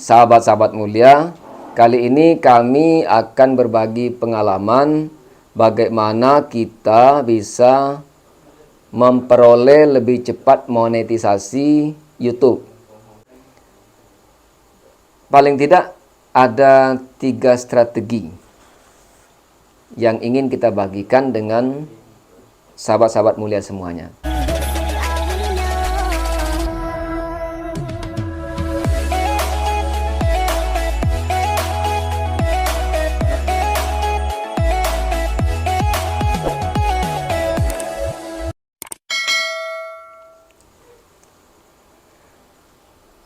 Sahabat-sahabat mulia, kali ini kami akan berbagi pengalaman bagaimana kita bisa memperoleh lebih cepat monetisasi YouTube. Paling tidak ada 3 strategi yang ingin kita bagikan dengan sahabat-sahabat mulia semuanya.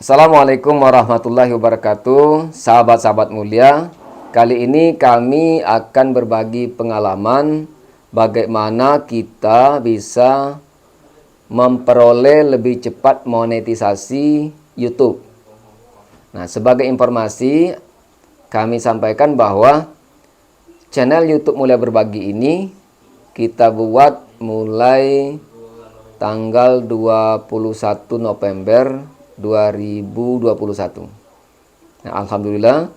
Assalamualaikum warahmatullahi wabarakatuh, sahabat-sahabat mulia. Kali ini kami akan berbagi pengalaman bagaimana kita bisa memperoleh lebih cepat monetisasi YouTube. Nah, sebagai informasi, kami sampaikan bahwa channel YouTube Mulia Berbagi ini kita buat mulai tanggal 21 November 2021. Nah, alhamdulillah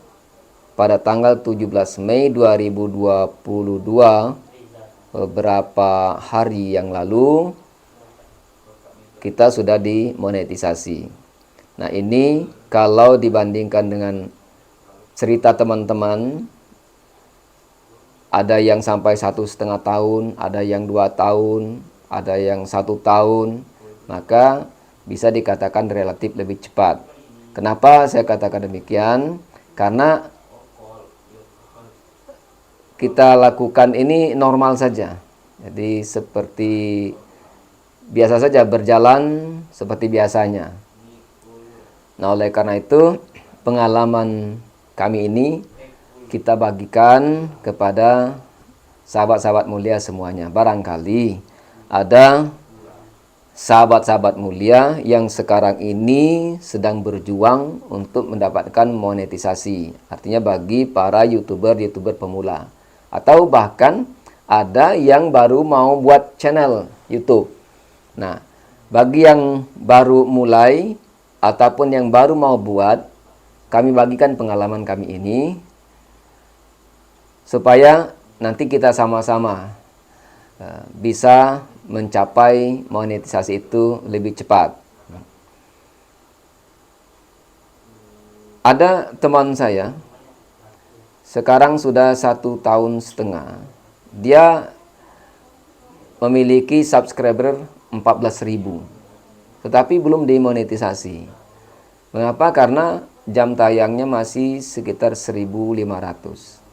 pada tanggal 17 Mei 2022, beberapa hari yang lalu kita sudah dimonetisasi. Nah, ini kalau dibandingkan dengan cerita teman-teman, ada yang sampai 1,5 tahun, ada yang 2 tahun, ada yang 1 tahun, maka bisa dikatakan relatif lebih cepat. Kenapa saya katakan demikian? Karena kita lakukan ini normal saja. Jadi seperti biasa saja, berjalan seperti biasanya. Nah, oleh karena itu pengalaman kami ini kita bagikan kepada sahabat-sahabat mulia semuanya. Barangkali ada sahabat-sahabat mulia yang sekarang ini sedang berjuang untuk mendapatkan monetisasi. Artinya bagi para YouTuber pemula. Atau bahkan ada yang baru mau buat channel YouTube. Nah, bagi yang baru mulai ataupun yang baru mau buat, kami bagikan pengalaman kami ini supaya nanti kita sama-sama bisa mencapai monetisasi itu lebih cepat. Ada teman saya, sekarang sudah 1,5 tahun. Dia memiliki subscriber 14.000, tetapi belum dimonetisasi. Mengapa? Karena jam tayangnya masih sekitar 1.500.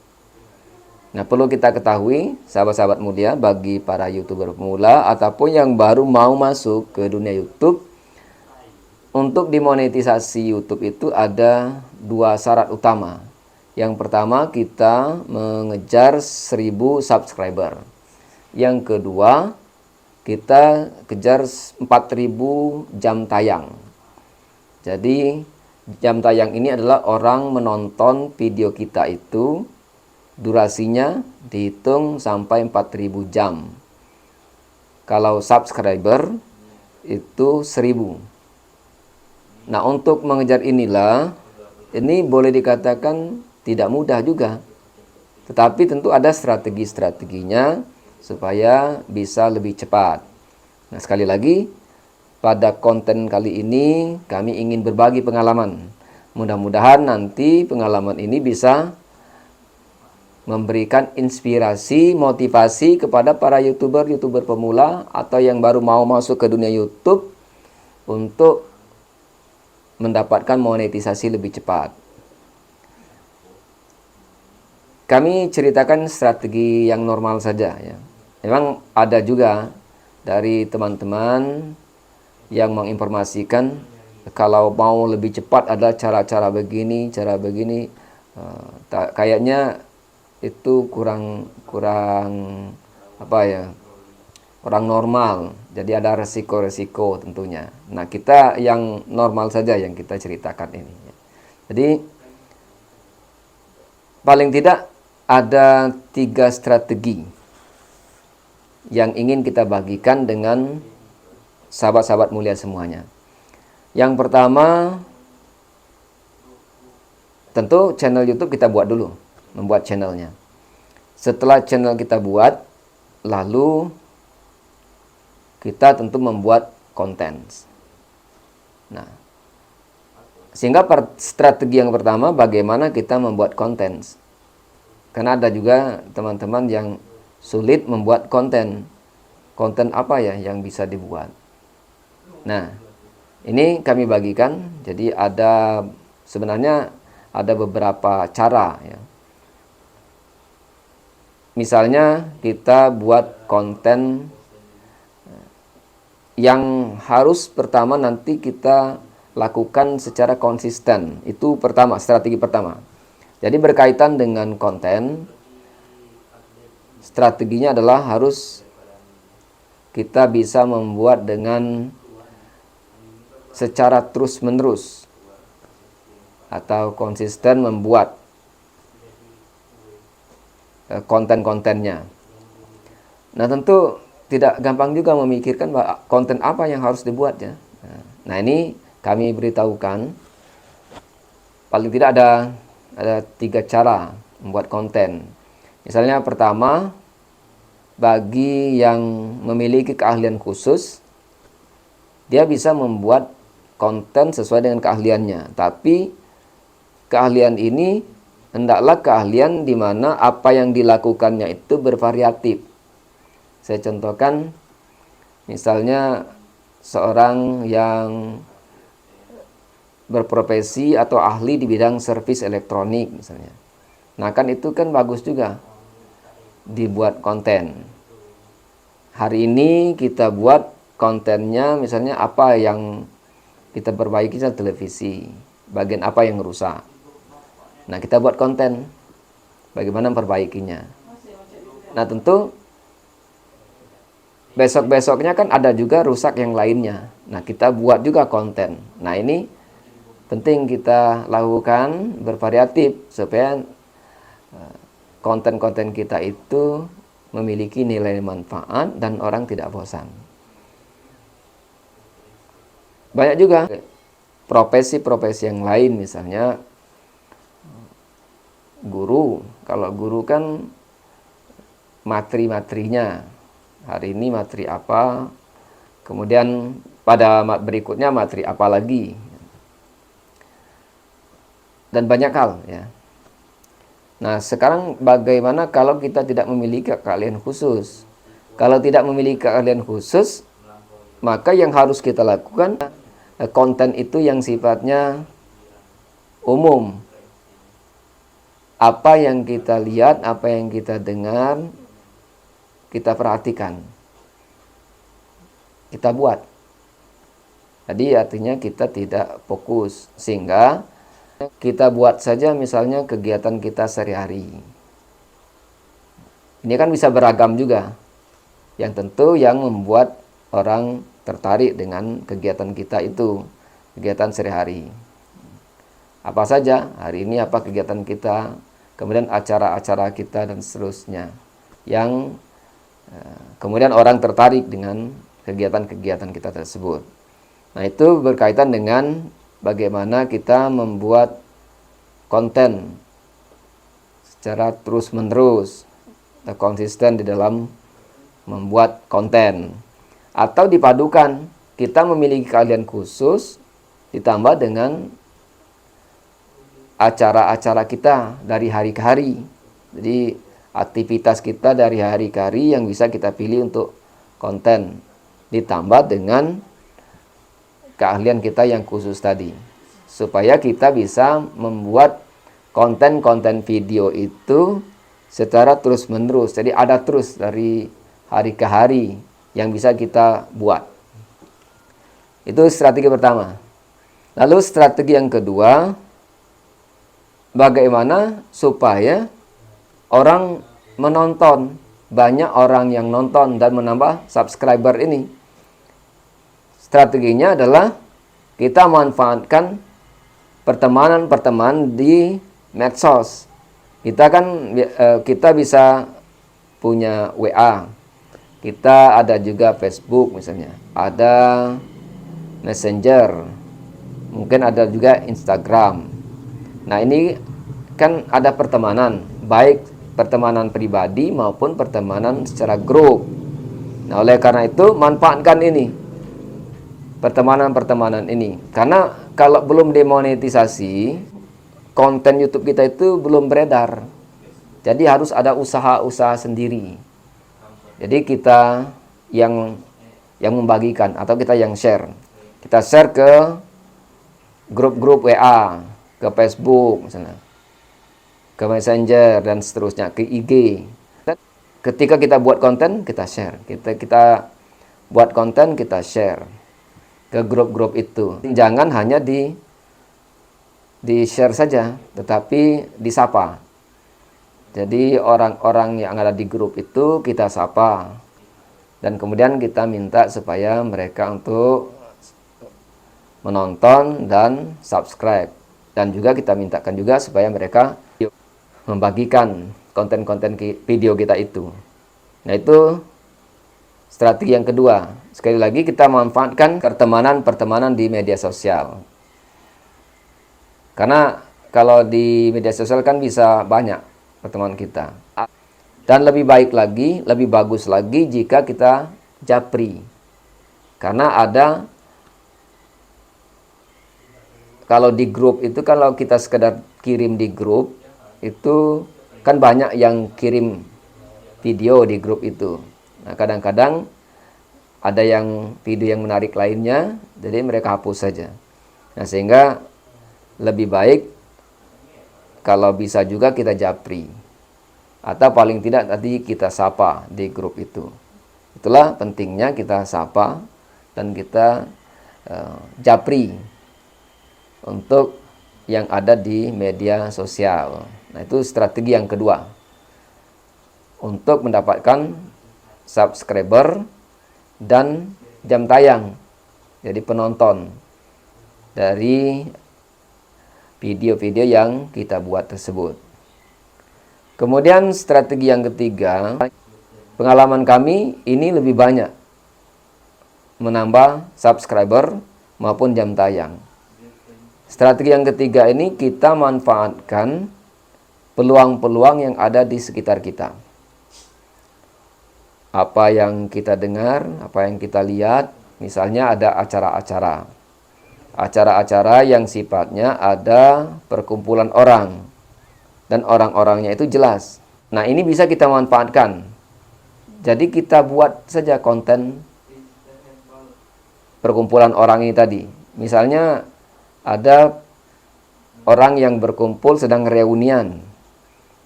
Nah, perlu kita ketahui, sahabat-sahabat mulia, bagi para YouTuber pemula ataupun yang baru mau masuk ke dunia YouTube, untuk dimonetisasi YouTube itu ada 2 syarat utama. Yang pertama, kita mengejar 1.000 subscriber. Yang kedua, kita kejar 4.000 jam tayang. Jadi, jam tayang ini adalah orang menonton video kita itu, durasinya dihitung sampai 4.000 jam. Kalau subscriber itu 1.000. Nah, untuk mengejar inilah, ini boleh dikatakan tidak mudah juga. Tetapi tentu ada strategi-strateginya supaya bisa lebih cepat. Nah, sekali lagi, pada konten kali ini kami ingin berbagi pengalaman. Mudah-mudahan nanti pengalaman ini bisa memberikan inspirasi, motivasi kepada para YouTuber pemula atau yang baru mau masuk ke dunia YouTube untuk mendapatkan monetisasi lebih cepat. Kami ceritakan strategi yang normal saja ya. Memang ada juga dari teman-teman yang menginformasikan kalau mau lebih cepat ada cara-cara begini, kayaknya itu kurang apa ya, kurang normal. Jadi ada resiko-resiko tentunya. Nah, kita yang normal saja yang kita ceritakan ini. Jadi paling tidak ada 3 strategi yang ingin kita bagikan dengan sahabat-sahabat mulia semuanya. Yang pertama, tentu channel YouTube kita buat dulu, membuat channelnya. Setelah channel kita buat, lalu kita tentu membuat konten. Nah, sehingga strategi yang pertama bagaimana kita membuat konten. Karena ada juga teman-teman yang sulit membuat konten. Konten apa ya yang bisa dibuat? Nah, ini kami bagikan. Jadi sebenarnya ada beberapa cara ya. Misalnya kita buat konten yang harus pertama nanti kita lakukan secara konsisten. Itu pertama, strategi pertama. Jadi berkaitan dengan konten, strateginya adalah harus kita bisa membuat dengan secara terus-menerus atau konsisten membuat konten-kontennya. Nah, tentu tidak gampang juga memikirkan bahwa konten apa yang harus dibuat ya. Nah, ini kami beritahukan paling tidak ada 3 cara membuat konten. Misalnya pertama, bagi yang memiliki keahlian khusus, dia bisa membuat konten sesuai dengan keahliannya. Tapi keahlian ini hendaklah keahlian di mana apa yang dilakukannya itu bervariatif. Saya contohkan, misalnya seorang yang berprofesi atau ahli di bidang servis elektronik misalnya. Nah, kan itu kan bagus juga dibuat konten. Hari ini kita buat kontennya misalnya apa yang kita perbaiki misalnya televisi, bagian apa yang rusak. Nah, kita buat konten bagaimana memperbaikinya. Nah, tentu besok-besoknya kan ada juga rusak yang lainnya. Nah, kita buat juga konten. Nah, ini penting kita lakukan bervariatif supaya konten-konten kita itu memiliki nilai manfaat dan orang tidak bosan. Banyak juga profesi-profesi yang lain, misalnya guru. Kalau guru kan materi-materinya. Hari ini materi apa, kemudian pada berikutnya materi apa lagi. Dan banyak hal ya. Nah, sekarang bagaimana kalau kita tidak memiliki keahlian khusus? Kalau tidak memiliki keahlian khusus, maka yang harus kita lakukan konten itu yang sifatnya umum. Apa yang kita lihat, apa yang kita dengar, kita perhatikan. Kita buat. Jadi artinya kita tidak fokus, sehingga kita buat saja misalnya kegiatan kita sehari-hari. Ini kan bisa beragam juga. Yang tentu yang membuat orang tertarik dengan kegiatan kita itu, kegiatan sehari-hari. Apa saja, hari ini apa kegiatan kita, kemudian acara-acara kita dan seterusnya. Yang kemudian orang tertarik dengan kegiatan-kegiatan kita tersebut. Nah, itu berkaitan dengan bagaimana kita membuat konten secara terus-menerus, konsisten di dalam membuat konten. Atau dipadukan, kita memiliki keahlian khusus ditambah dengan acara-acara kita dari hari ke hari. Jadi aktivitas kita dari hari ke hari yang bisa kita pilih untuk konten, ditambah dengan keahlian kita yang khusus tadi, supaya kita bisa membuat konten-konten video itu secara terus-menerus. Jadi ada terus dari hari ke hari yang bisa kita buat. Itu strategi pertama. Lalu strategi yang kedua, bagaimana supaya orang menonton, banyak orang yang nonton dan menambah subscriber ini. Strateginya adalah kita manfaatkan pertemanan-pertemanan di medsos. Kita bisa punya WA. Kita ada juga Facebook misalnya. Ada Messenger. Mungkin ada juga Instagram. Nah, ini kan ada pertemanan, baik pertemanan pribadi maupun pertemanan secara grup. Nah, oleh karena itu manfaatkan ini, pertemanan-pertemanan ini. Karena kalau belum demonetisasi, konten YouTube kita itu belum beredar. Jadi harus ada usaha-usaha sendiri. Jadi kita yang membagikan atau kita yang share. Kita share ke grup-grup WA, ke Facebook misalnya, ke Messenger dan seterusnya, ke IG. Ketika kita buat konten, kita share. Kita buat konten, kita share ke grup-grup itu. Jangan hanya di share saja, tetapi disapa. Jadi orang-orang yang ada di grup itu kita sapa. Dan kemudian kita minta supaya mereka untuk menonton dan subscribe. Dan juga kita mintakan juga supaya mereka membagikan konten-konten video kita itu. Nah, itu strategi yang kedua. Sekali lagi kita memanfaatkan pertemanan-pertemanan di media sosial. Karena kalau di media sosial kan bisa banyak pertemanan kita. Dan lebih baik lagi, lebih bagus lagi jika kita japri. Karena ada, kalau di grup itu, kalau kita sekedar kirim di grup, itu kan banyak yang kirim video di grup itu. Nah, kadang-kadang ada yang video yang menarik lainnya, jadi mereka hapus saja. Nah, sehingga lebih baik kalau bisa juga kita japri. Atau paling tidak tadi kita sapa di grup itu. Itulah pentingnya kita sapa dan kita japri untuk yang ada di media sosial. Nah, itu strategi yang kedua. Untuk mendapatkan subscriber dan jam tayang. Jadi penonton dari video-video yang kita buat tersebut. Kemudian strategi yang ketiga, pengalaman kami ini lebih banyak menambah subscriber maupun jam tayang. Strategi yang ketiga ini kita manfaatkan peluang-peluang yang ada di sekitar kita. Apa yang kita dengar, apa yang kita lihat, misalnya ada acara-acara. Acara-acara yang sifatnya ada perkumpulan orang. Dan orang-orangnya itu jelas. Nah, ini bisa kita manfaatkan. Jadi kita buat saja konten perkumpulan orang ini tadi. Misalnya ada orang yang berkumpul sedang reunian.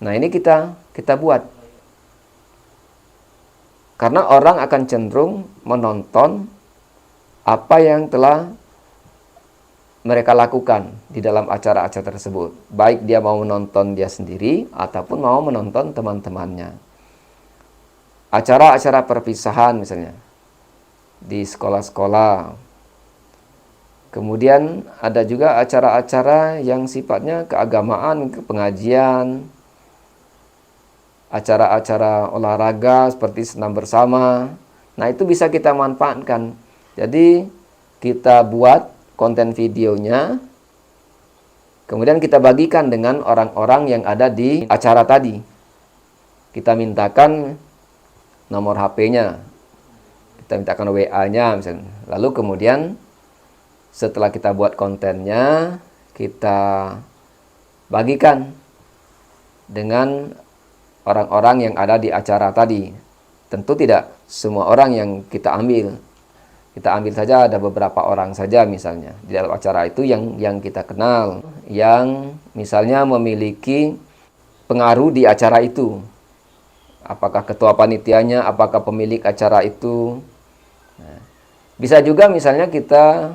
Nah, ini kita buat. Karena orang akan cenderung menonton apa yang telah mereka lakukan di dalam acara-acara tersebut. Baik dia mau menonton dia sendiri ataupun mau menonton teman-temannya. Acara-acara perpisahan misalnya di sekolah-sekolah. Kemudian ada juga acara-acara yang sifatnya keagamaan, pengajian, acara-acara olahraga seperti senam bersama. Nah, itu bisa kita manfaatkan. Jadi kita buat konten videonya, kemudian kita bagikan dengan orang-orang yang ada di acara tadi. Kita mintakan nomor HP-nya, kita mintakan WA-nya misalnya. Lalu kemudian setelah kita buat kontennya, kita bagikan dengan orang-orang yang ada di acara tadi. Tentu tidak semua orang yang kita ambil. Kita ambil saja ada beberapa orang saja misalnya di dalam acara itu yang kita kenal, yang misalnya memiliki pengaruh di acara itu. Apakah ketua panitianya, apakah pemilik acara itu. Nah, bisa juga misalnya kita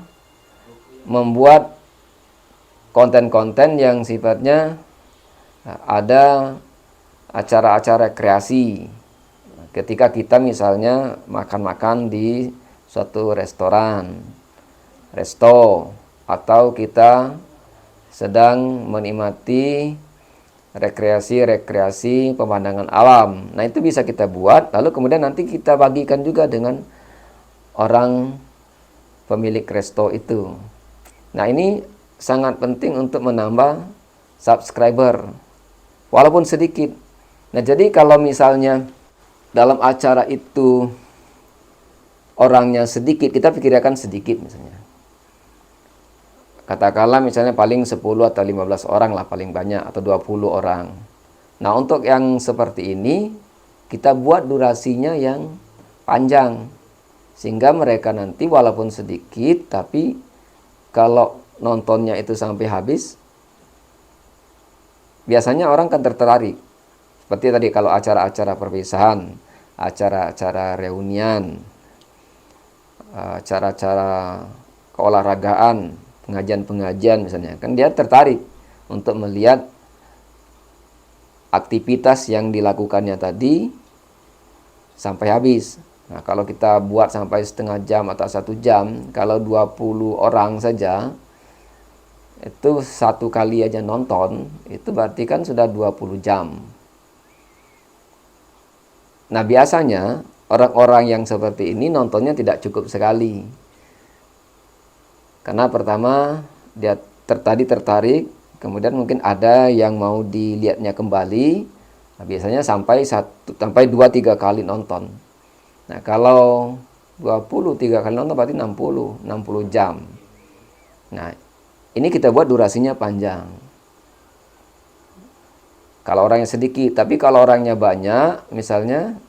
membuat konten-konten yang sifatnya ada acara-acara rekreasi. Ketika kita misalnya makan-makan di suatu restoran, atau kita sedang menikmati rekreasi pemandangan alam. Nah, itu bisa kita buat, lalu kemudian nanti kita bagikan juga dengan orang pemilik resto itu. Nah, ini sangat penting untuk menambah subscriber, walaupun sedikit. Nah, jadi kalau misalnya dalam acara itu orangnya sedikit, kita pikirkan sedikit misalnya. Katakanlah misalnya paling 10 atau 15 orang lah paling banyak, atau 20 orang. Nah, untuk yang seperti ini, kita buat durasinya yang panjang. Sehingga mereka nanti walaupun sedikit, tapi kalau nontonnya itu sampai habis, biasanya orang kan tertarik. Seperti tadi kalau acara-acara perpisahan, acara-acara reunian, acara-acara keolahragaan, pengajian-pengajian misalnya, kan dia tertarik untuk melihat aktivitas yang dilakukannya tadi sampai habis. Nah, kalau kita buat sampai setengah jam atau 1 jam, kalau 20 orang saja, itu satu kali aja nonton, itu berarti kan sudah 20 jam. Nah, biasanya orang-orang yang seperti ini nontonnya tidak cukup sekali. Karena pertama, dia tadi tertarik, kemudian mungkin ada yang mau dilihatnya kembali. Nah, biasanya sampai 2-3 kali nonton. Nah, kalau 23 kali nonton berarti 60 jam. Nah, ini kita buat durasinya panjang. Kalau orangnya sedikit, tapi kalau orangnya banyak, misalnya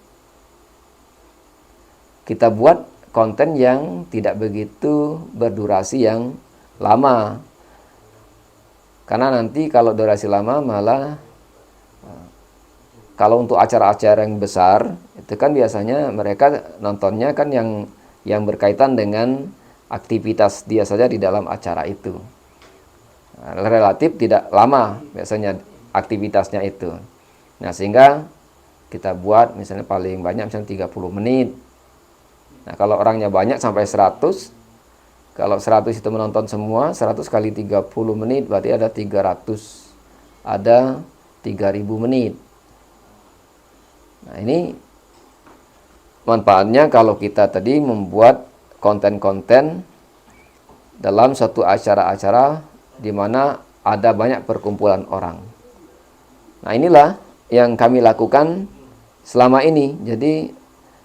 kita buat konten yang tidak begitu berdurasi yang lama. Karena nanti kalau durasi lama malah, kalau untuk acara-acara yang besar, itu kan biasanya mereka nontonnya kan yang berkaitan dengan aktivitas dia saja di dalam acara itu. Nah, relatif tidak lama biasanya aktivitasnya itu. Nah, sehingga kita buat misalnya paling banyak misalnya 30 menit. Nah, kalau orangnya banyak sampai 100, kalau 100 itu menonton semua, 100 kali 30 menit berarti ada 300, ada 3000 menit. Nah, ini manfaatnya kalau kita tadi membuat konten-konten dalam suatu acara-acara di mana ada banyak perkumpulan orang. Nah, inilah yang kami lakukan selama ini. Jadi,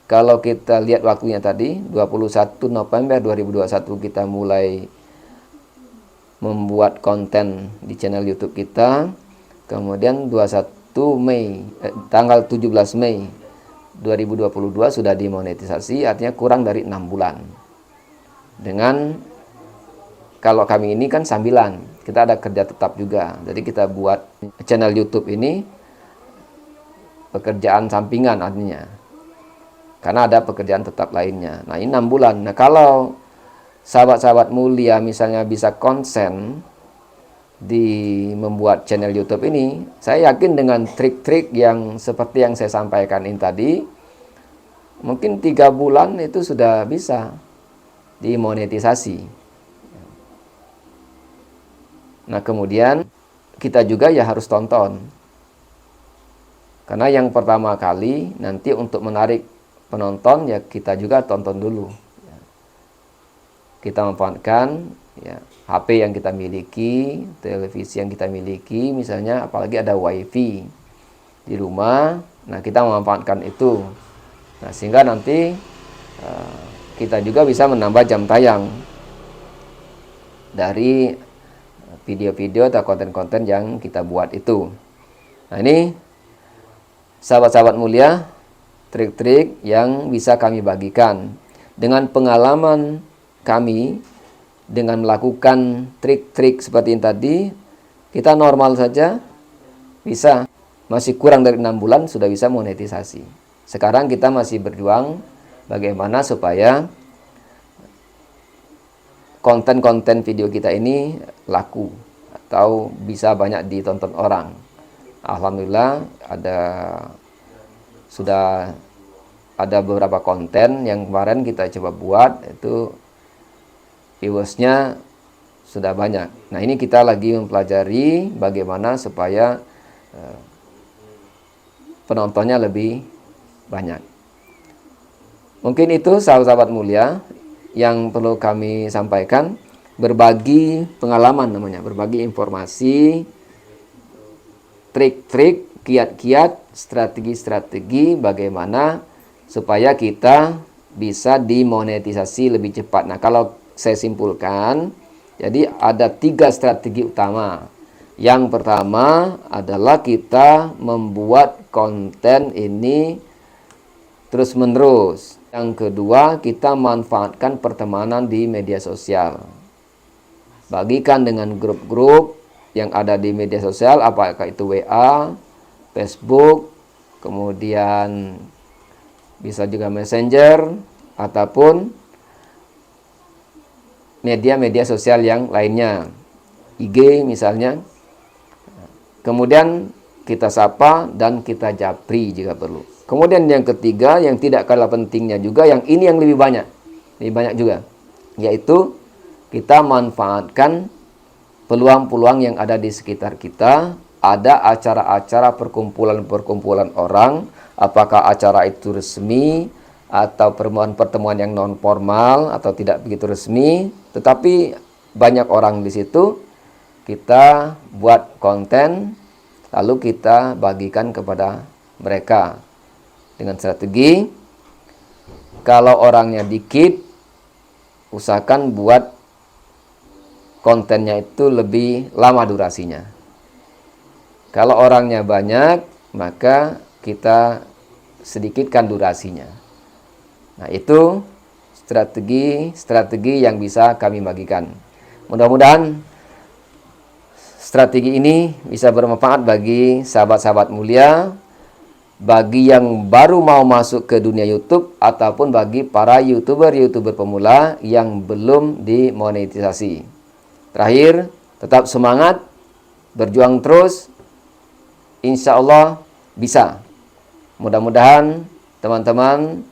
kalau kita lihat waktunya tadi, 21 November 2021 kita mulai membuat konten di channel YouTube kita. Kemudian 21 Mei, tanggal 17 Mei 2022 sudah dimonetisasi, artinya kurang dari 6 bulan. Dengan, kalau kami ini kan sambilan, kita ada kerja tetap juga. Jadi kita buat channel YouTube ini pekerjaan sampingan artinya. Karena ada pekerjaan tetap lainnya. Nah, ini 6 bulan. Nah, kalau sahabat-sahabat mulia misalnya bisa konsen di membuat channel YouTube ini, saya yakin dengan trik-trik yang seperti yang saya sampaikan ini tadi, mungkin 3 bulan itu sudah bisa dimonetisasi. Nah, kemudian kita juga ya harus tonton. Karena yang pertama kali nanti untuk menarik penonton ya kita juga tonton dulu. Kita manfaatkan ya HP yang kita miliki, televisi yang kita miliki, misalnya apalagi ada WiFi di rumah. Nah, kita memanfaatkan itu. Nah, sehingga nanti kita juga bisa menambah jam tayang dari video-video atau konten-konten yang kita buat itu. Nah, ini sahabat-sahabat mulia, trik-trik yang bisa kami bagikan. Dengan pengalaman kami, dengan melakukan trik-trik seperti ini tadi, kita normal saja bisa, masih kurang dari 6 bulan sudah bisa monetisasi. Sekarang kita masih berjuang bagaimana supaya konten-konten video kita ini laku atau bisa banyak ditonton orang. Alhamdulillah sudah ada beberapa konten yang kemarin kita coba buat, itu viewersnya sudah banyak. Nah, ini kita lagi mempelajari bagaimana supaya penontonnya lebih banyak. Mungkin itu sahabat-sahabat mulia yang perlu kami sampaikan, berbagi pengalaman namanya, berbagi informasi trik-trik, kiat-kiat, strategi-strategi bagaimana supaya kita bisa dimonetisasi lebih cepat. Nah, kalau saya simpulkan, jadi ada 3 strategi utama. Yang pertama adalah kita membuat konten ini terus-menerus. Yang kedua, kita manfaatkan pertemanan di media sosial. Bagikan dengan grup-grup yang ada di media sosial, apakah itu WA, Facebook, kemudian bisa juga Messenger, ataupun media-media sosial yang lainnya, IG misalnya. Kemudian kita sapa dan kita japri jika perlu. Kemudian yang ketiga, yang tidak kalah pentingnya juga, yang ini yang lebih banyak juga, yaitu kita manfaatkan peluang-peluang yang ada di sekitar kita. Ada acara-acara perkumpulan-perkumpulan orang, apakah acara itu resmi atau pertemuan-pertemuan yang non formal atau tidak begitu resmi, tetapi banyak orang di situ. Kita buat konten lalu kita bagikan kepada mereka dengan strategi, kalau orangnya dikit, usahakan buat kontennya itu lebih lama durasinya. Kalau orangnya banyak, maka kita sedikitkan durasinya. Nah, itu strategi yang bisa kami bagikan. Mudah-mudahan strategi ini bisa bermanfaat bagi sahabat-sahabat mulia, bagi yang baru mau masuk ke dunia YouTube, ataupun bagi para YouTuber pemula yang belum dimonetisasi. Terakhir, tetap semangat, berjuang terus, insya Allah bisa. Mudah-mudahan teman-teman,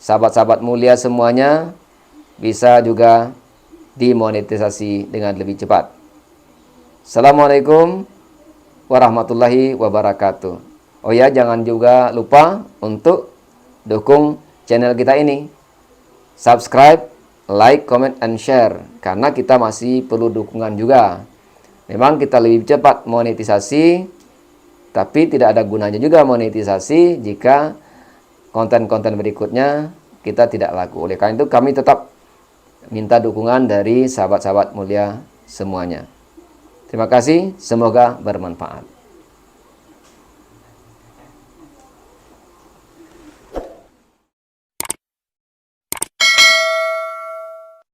sahabat-sahabat mulia semuanya bisa juga dimonetisasi dengan lebih cepat. Assalamualaikum warahmatullahi wabarakatuh. Oh ya, jangan juga lupa untuk dukung channel kita ini. Subscribe, like, comment, and share. Karena kita masih perlu dukungan juga. Memang kita lebih cepat monetisasi, tapi tidak ada gunanya juga monetisasi jika konten-konten berikutnya kita tidak laku. Oleh karena itu kami tetap minta dukungan dari sahabat-sahabat mulia semuanya. Terima kasih, semoga bermanfaat.